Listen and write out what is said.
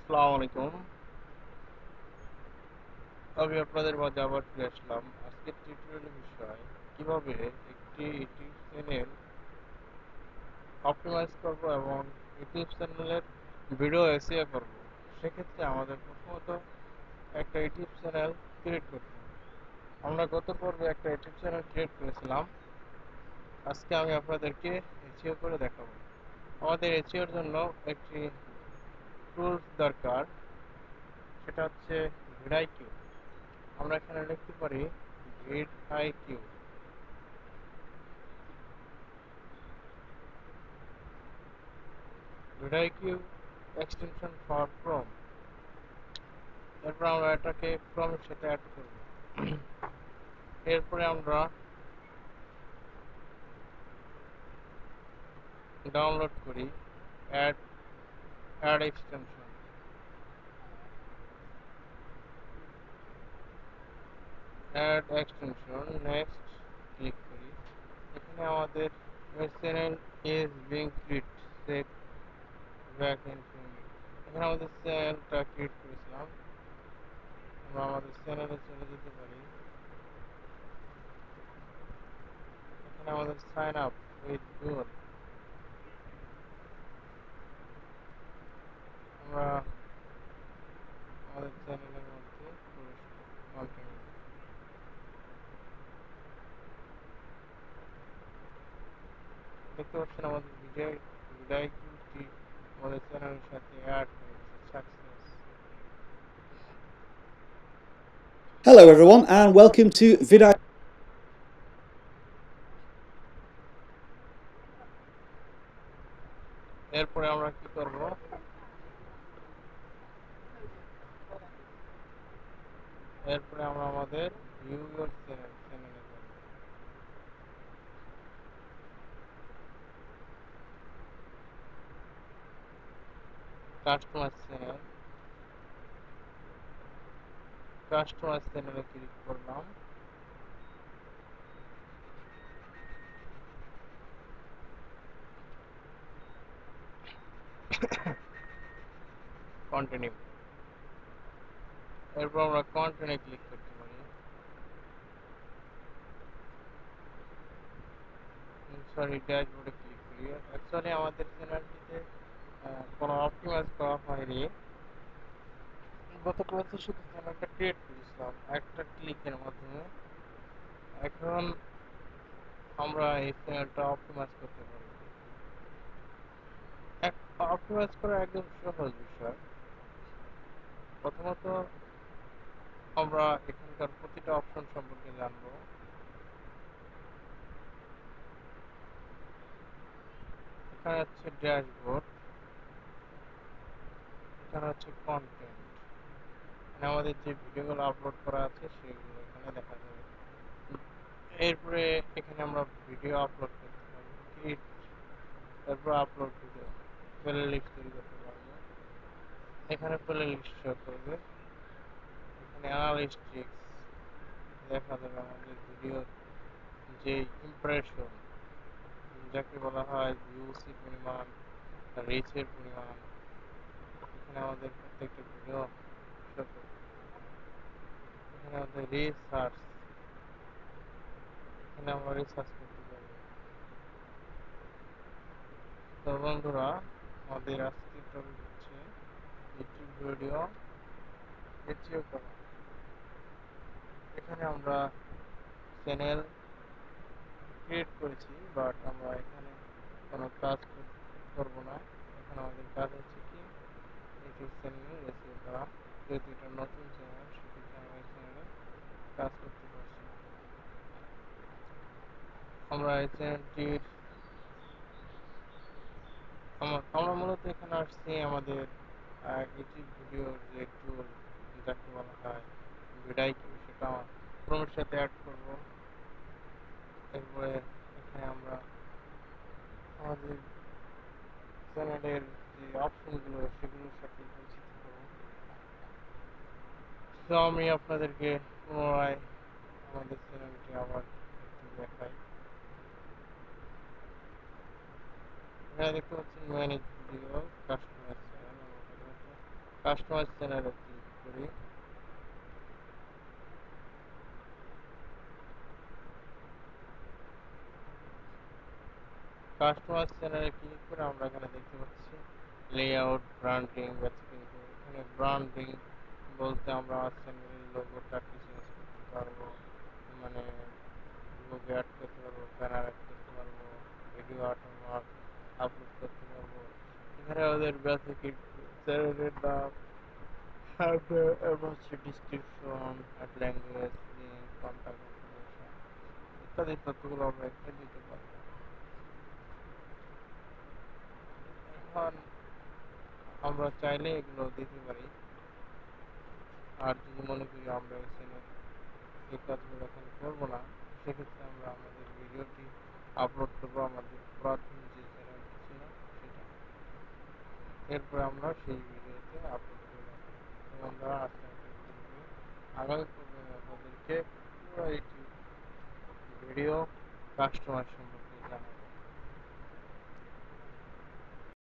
আসসালামু আলাইকুম। আমি আপনাদের মাঝে আবার ফিরে আসলাম। আজকের টিউটোরিয়ালের বিষয় কিভাবে একটি ইউটিউব চ্যানেল অপটিমাইজ করব এবং ইউটিউব চ্যানেলের ভিডিও এসইও করব। সেক্ষেত্রে আমাদের প্রথমত একটা ইউটিউব চ্যানেল ক্রিয়েট করতে হবে। আমরা গত পর্বে একটা ইউটিউব চ্যানেল ক্রিয়েট করেছিলাম। আজকে আমি আপনাদেরকে এসইও করে দেখাবো। আমাদের এসইওর জন্য একটি টুলস দরকার, সেটা হচ্ছে ভিডিআইকিউ। আমরা এখানে লিখতে পারি ভিডিআইকিউ। ভিডিআইকিউ এক্সটেনশন ফর ক্রোম। এরপর আমরা এটাকে ক্রোমের সাথে অ্যাড করব। এরপরে আমরা ডাউনলোড করি add add extension. Add extension next click করি। এখানে আমাদের channel is being create set back in friend. এখানে আমাদের চ্যানেলটা ক্রিয়েট করেছিলাম। আমরা আমাদের চ্যানেলে চলে যেতে পারি। এখানে আমাদের সাইন আপ উইথ গুগল। আমরা আমাদের চ্যানেলের মধ্যে প্রবেশ কন্টিনিউ। দেখতে পাচ্ছেন আমাদের ভিডিওটি আমাদের চ্যানেলের সাথে অ্যাড হয়েছে success. Hello everyone and welcome to Vidai. এরপরে আমরা কি করব, এরপরে আমরা আমাদের ভিউ ইউর চ্যানেলে যাব। কাস্টমার চ্যানেলে ক্লিক করলাম। কন্টিনিউ। এরপর আমরা কন্টিনিউ ক্লিক করতে পারি। সরি, ড্যাশবোর্ডে ক্লিক করি। অ্যাকচুয়ালি আমাদের চ্যানেলটিতে কোনো অপটিমাইজ করা হয়নি। গত ক্লাসে শুধু চ্যানেলটা ক্রিয়েট করেছিলাম একটা ক্লিকের মাধ্যমে। এখন আমরা এই চ্যানেলটা অপটিমাইজ করতে পারি। অপটিমাইজ করা একদম সহজ বিষয়। প্রথমত আমরা এখানকার প্রতিটা অপশন সম্পর্কে জানবো। এখানে হচ্ছে ড্যাশবোর্ড, এখানে হচ্ছে কন্টেন্ট, মানে আমাদের যে ভিডিওগুলো আপলোড করা আছে সেগুলো এখানে দেখা যাবে। এরপরে এখানে আমরা ভিডিও আপলোড করতে পারবো, ক্রিয়েট, তারপর আপলোড ভিডিও, প্লে লিস্ট তৈরি করতে পারবো। এখানে প্লে লিস্ট শো করবে। এখানে অ্যানালিস্টিক্স দেখা যাবে আমাদের ভিডিওর যে ইমপ্রেশন, যাকে বলা হয় ভিউসি পরিমাণ, রিচের পরিমাণ। এখানে আমাদের প্রত্যেকটা ভিডিও শো করবে। এখানে আমাদের রিসার্চ, এখানে আমরা রিসার্চ করতে পারবো। তো বন্ধুরা, আমাদের আজকের টপিক হচ্ছে ইউটিউব ভিডিও এসইও করা। এখানে আমরা চ্যানেল ক্রিয়েট করেছি, বাট আমরা এখানে কোনো কাজ করব না। এখানে আমাদের কাজ হচ্ছে কি, ইউটিউব চ্যানেলে এসইও করা। যেহেতু এটা নতুন চ্যানেল, সেক্ষেত্রে আমরা এই চ্যানেলে কাজ করতে পারছি না। আমরা এই চ্যানেলটির আমরা মূলত এখানে আসছি আমাদের ইউটিউব ভিডিওর যে টুল, যাকে বলা হয় ভিডিআইকিউ, সেটা ক্রোমের সাথে অ্যাড করব। এরপরে এখানে আমরা আমাদের চ্যানেলের যে অপশনগুলো সেগুলোর সাথে পরিচিত হব। তো আমি আপনাদেরকে পুনরায় আমাদের চ্যানেলটি আবার একটু দেখাই। এখানে দেখতে পাচ্ছেন ম্যানেজ ভিডিও, কাস্টমার চ্যানেল, আমরা দেখাবো। কাস্টমাইজ চ্যানেলে ক্লিক করি। কাস্টমাইজ চ্যানেলে ক্লিক করে আমরা এখানে দেখতে পাচ্ছি লেআউট, ব্র্যান্ডিং, কিন্তু এখানে ব্র্যান্ডিং বলতে আমরা চ্যানেলের লোগোটাকে চেঞ্জ করতে পারবো, মানে লোগো অ্যাড করতে পারবো, ব্যানার অ্যাড করতে পারবো, ভিডিও ওয়াটারমার্ক আপলোড করতে পারবো। এখানে আমাদের বেসিক চ্যানেলের নাম, description, add language, link, contact information ইত্যাদি তথ্যগুলো আমরা এখানে দিতে পারবো। এখন আমরা চাইলে এগুলো দিতে পারি। আর যদি মনে করি আমরা এই চ্যানেল এই কাজগুলো এখন করবো না, সেক্ষেত্রে আমরা আমাদের ভিডিওটি আপলোড করবো আমাদের পুরাতন যে চ্যানেলটি ছিল সেটা। এরপরে আমরা সেই ভিডিওতে আপলোড করবো। তো বন্ধুরা, আজকে আমরা এই পর্যন্ত। আগামী পর্বে আপনাদেরকে পুরো একটি ভিডিও কাস্টমার সম্পর্কে